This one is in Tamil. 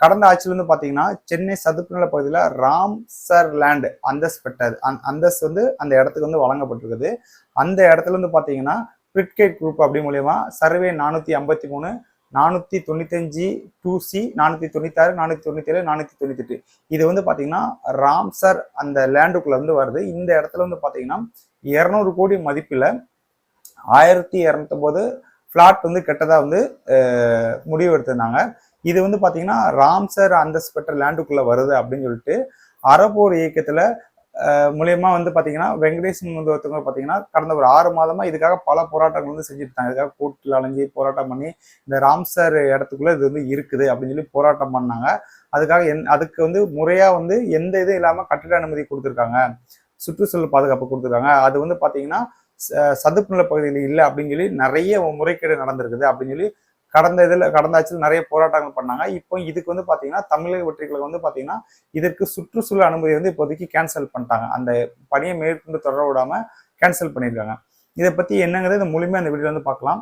கடந்த ஆட்சியில் வந்து பார்த்தீங்கன்னா சென்னை சதுப்பு நில பகுதியில் ராம்சர் லேண்ட் அந்தஸ்து பெற்றது. அந்தஸ்து வந்து அந்த இடத்துக்கு வந்து வழங்கப்பட்டிருக்குது. அந்த இடத்துல வந்து பார்த்தீங்கன்னா பிரிட்கேட் குரூப் அப்படி மூலியமா சர்வே 453, 495 2C, 496, 497, 498 இது வந்து பார்த்தீங்கன்னா ராம்சர் அந்த லேண்டுக்குள்ள வந்து வருது. இந்த இடத்துல வந்து பார்த்தீங்கன்னா 200 கோடி மதிப்பில் 1209 பிளாட் வந்து கெட்டதா வந்து முடிவு எடுத்திருந்தாங்க. இது வந்து பார்த்தீங்கன்னா ராம்சர் அந்தஸ்து பெற்ற லேண்டுக்குள்ள வருது அப்படின்னு சொல்லிட்டு அறப்போர் இயக்கத்துல மூலியமா வந்து பார்த்தீங்கன்னா வெங்கடேசன் வந்து ஒருத்தவங்க பார்த்தீங்கன்னா கடந்த ஒரு 6 மாதமா இதுக்காக பல போராட்டங்கள் வந்து செஞ்சுருந்தாங்க. இதுக்காக கோர்ட்டில் அலைஞ்சி போராட்டம் பண்ணி இந்த ராம்சர் இடத்துக்குள்ள இது வந்து இருக்குது அப்படின்னு சொல்லி போராட்டம் பண்ணாங்க. அதுக்காக அதுக்கு வந்து முறையா வந்து எந்த இதுவும் இல்லாமல் கட்டிட அனுமதி கொடுத்துருக்காங்க, சுற்றுச்சூழல் பாதுகாப்பு கொடுத்துருக்காங்க. அது வந்து பார்த்தீங்கன்னா சதுப்பு நில பகுதியில் இல்லை அப்படின்னு சொல்லி நிறைய முறைகேடு நடந்திருக்குது அப்படின்னு சொல்லி கடந்த ஆட்சியில் நிறைய போராட்டங்கள் பண்ணாங்க. இப்போ இதுக்கு வந்து பார்த்தீங்கன்னா தமிழக வெற்றிகளுக்கு வந்து பார்த்தீங்கன்னா இதற்கு சுற்றுச்சூழல் அனுமதி வந்து இப்போதைக்கு கேன்சல் பண்ணிட்டாங்க. அந்த பணியை மேற்கொண்டு தொடர விடாம கேன்சல் பண்ணியிருக்காங்க. இதை பற்றி என்னங்கிறது இந்த முழுமையாக அந்த வீடியோ வந்து பார்க்கலாம்.